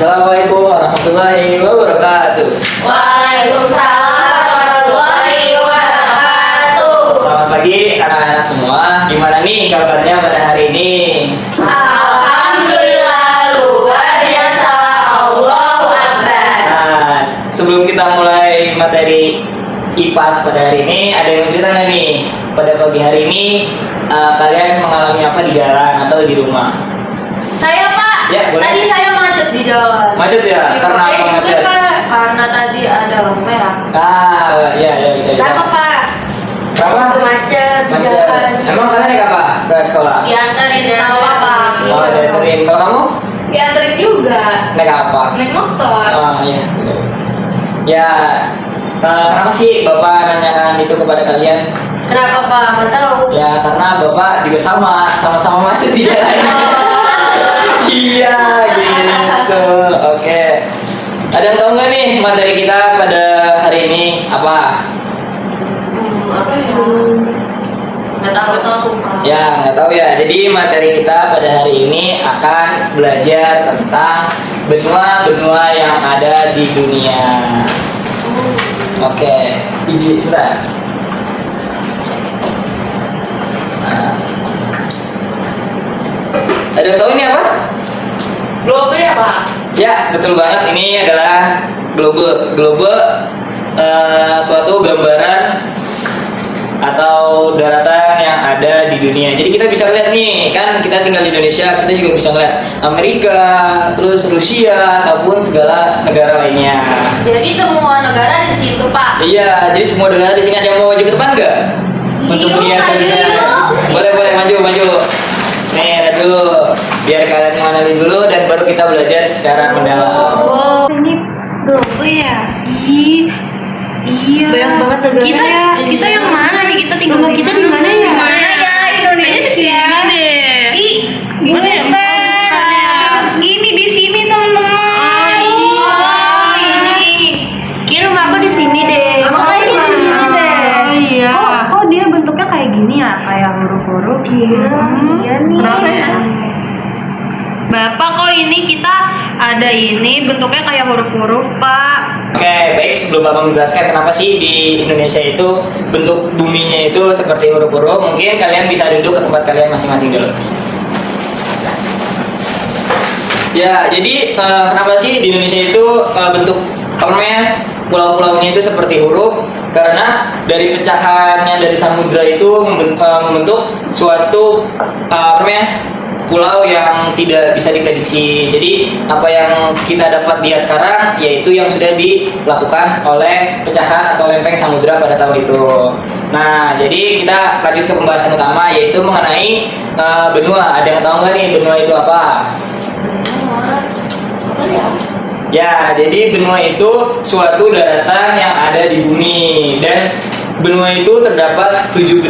Assalamualaikum warahmatullahi wabarakatuh. Waalaikumsalam warahmatullahi wabarakatuh. Selamat pagi anak-anak semua. Gimana nih kabarnya pada hari ini? Alhamdulillah luar biasa. Allahu Akbar. Nah, sebelum kita mulai materi IPAS pada hari ini, ada yang mau cerita nggak nih? Pada pagi hari ini kalian mengalami apa di jalan atau di rumah? Saya Pak, Ya, boleh. tadi saya macet di jalan. Macet ya? Karena Saya apa ikut, macet? Pak, karena tadi ada lampu merah. Ya bisa. Pak? Kenapa? Itu macet di Macet. jalan. Emang kalian naik apa ke sekolah? Diantarin sama Bapak. Oh, dianterin. Kalau kamu Diantarin juga. naik apa? Naik motor. Oh iya. Ya, kenapa sih Bapak nanyakan itu kepada kalian? Kenapa Pak? Nggak tahu. Ya karena Bapak juga sama-sama macet di jalan. Iya gitu. Oke. Ada yang tahu nggak nih materi kita pada hari ini apa? Apa ya? Nggak tahu. Ya nggak tahu ya. Jadi materi kita pada hari ini akan belajar tentang benua-benua yang ada di dunia. Oke, izin sebentar. Nah. Ada yang tahu ini apa? Globe ya Pak? Ya, betul banget. Ini adalah globe. Globe suatu gambaran atau daratan yang ada di dunia. Jadi kita bisa lihat nih, kan kita tinggal di Indonesia, kita juga bisa ngeliat Amerika, terus Rusia, ataupun segala negara lainnya. Jadi semua negara di situ Pak. Iya, jadi semua negara di sini. Ada yang mau maju ke depan nggak? Untuk Yuk, melihat maju sebenarnya. yuk. Boleh maju. Nih, lihat dulu. Biar kalian mengenali dulu dan baru kita belajar secara mendalam. Oh, ini globe ya? Iya. Banyak banget negaranya. Kita yang mana nih? Kita tinggal Rumah kita di mana ya? Mana ya? Indonesia. Ih, Gimana ya? Ini di sini teman-teman. Oh, ini. Kira rumah aku di sini deh. Makanya Ini di sini deh. Iya. Kok dia bentuknya kayak gini ya? Kayak huruf-huruf? Iya nih. Kenapa ya? Bapak, kok ini kita ada ini bentuknya kayak huruf-huruf, Pak? Oke, baik. Sebelum Bapak menjelaskan kenapa sih di Indonesia itu bentuk buminya itu seperti huruf-huruf, mungkin kalian bisa duduk ke tempat kalian masing-masing dulu. Ya, jadi kenapa sih di Indonesia itu bentuk apa namanya pulau-pulaunya itu seperti huruf? Karena dari pecahannya dari samudra itu membentuk suatu apa namanya pulau yang tidak bisa diprediksi. Jadi apa yang kita dapat lihat sekarang yaitu yang sudah dilakukan oleh pecahan atau lempeng samudra pada tahun itu. Nah, jadi kita lanjut ke pembahasan utama yaitu mengenai benua. Ada yang tahu nggak nih benua itu apa? Apa ya? Ya, jadi benua itu suatu daratan yang ada di bumi dan benua itu terdapat 7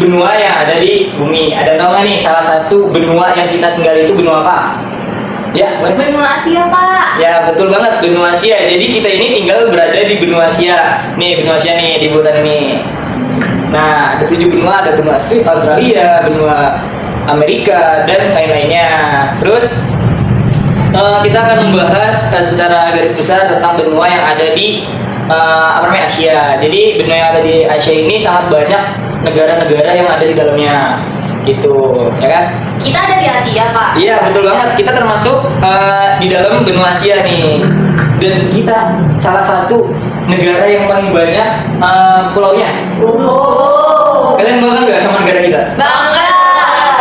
benua yang ada di bumi. Ada tahu nggak nih salah satu benua yang kita tinggal itu benua apa? Ya, boleh. Benua Asia Pak. Ya, betul banget benua Asia. Jadi kita ini tinggal berada di benua Asia. Nih benua Asia nih di bulan ini. Nah, ada 7 benua, ada benua Australia, benua Amerika dan lain-lainnya. Terus kita akan membahas secara garis besar tentang benua yang ada di apa namanya Asia. Jadi benua yang ada di Asia ini sangat banyak negara-negara yang ada di dalamnya, gitu, ya kan? Kita ada di Asia Pak. Iya betul banget. Kita termasuk di dalam benua Asia nih. Dan kita salah satu negara yang paling banyak pulaunya. Oh. Kalian bangga nggak sama negara kita? Bangga.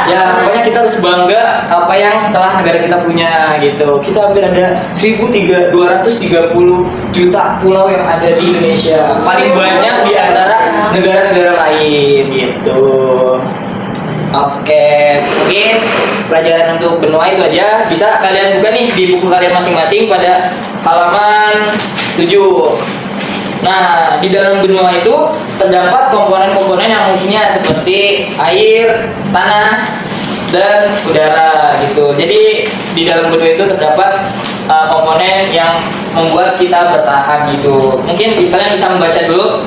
Ya, pokoknya kita harus bangga apa yang telah negara kita punya gitu. Kita hampir ada 1.230 juta pulau yang ada di Indonesia. Paling banyak di antara negara-negara lain gitu. Oke, mungkin pelajaran untuk benua itu aja. Bisa kalian buka nih di buku kalian masing-masing pada halaman 7. Nah, di dalam benua itu terdapat komponen-komponen yang isinya seperti air, tanah, dan udara gitu. Jadi di dalam benua itu terdapat komponen yang membuat kita bertahan gitu. Mungkin kalian bisa membaca dulu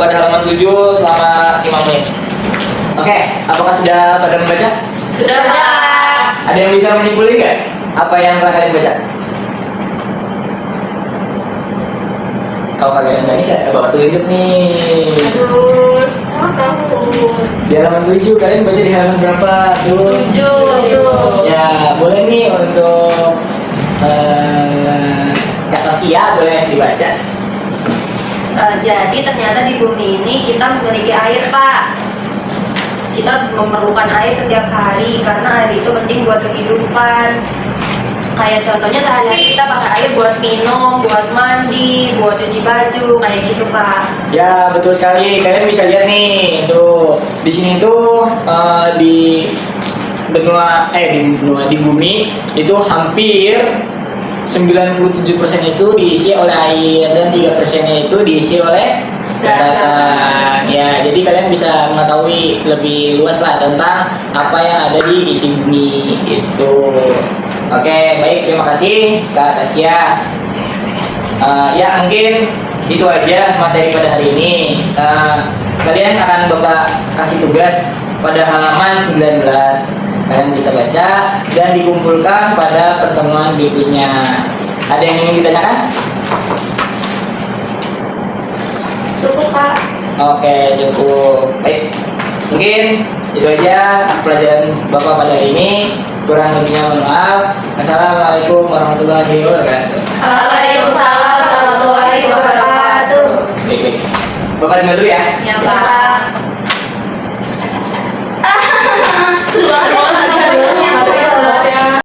pada halaman 7 selama 5 menit. Oke, apakah sudah pada membaca? Sudah Pak. Ada yang bisa menyimpulkan nggak? Apa yang telah kalian baca? Kalau kalian nggak bisa, Bapak tunjuk nih. Aduh, takut. Di halaman 7, kalian baca di halaman berapa? Tuh. 7. Ya, boleh nih untuk kata Sia boleh dibaca. Jadi ternyata di bumi ini kita memiliki air, Pak. Kita memerlukan air setiap hari karena air itu penting buat kehidupan. Kayak contohnya sehari-hari kita pakai air buat minum, buat mandi, buat cuci baju, kayak gitu, Pak. Ya, betul sekali. Kalian bisa lihat nih, tuh di sini tuh di di bumi itu hampir 97% itu diisi oleh air dan 3%-nya itu diisi oleh daratan. Ya, jadi kalian bisa mengetahui lebih luas lah tentang apa yang ada di isi bumi itu. Oke, baik, terima kasih Kak Taskia. Ya, mungkin itu aja materi pada hari ini. Kalian akan Bapak kasih tugas pada halaman 19. Kalian bisa baca dan dikumpulkan pada pertemuan berikutnya. Ada yang ingin ditanyakan? Cukup, Pak. Oke, cukup. Baik, mungkin itu aja pelajaran Bapak pada hari ini. Kurang lebihnya mohon maaf. Assalamualaikum warahmatullahi wabarakatuh. Waalaikumsalam warahmatullahi wabarakatuh. Baik, baik. Bapak dengar dulu ya. Ya, Pak.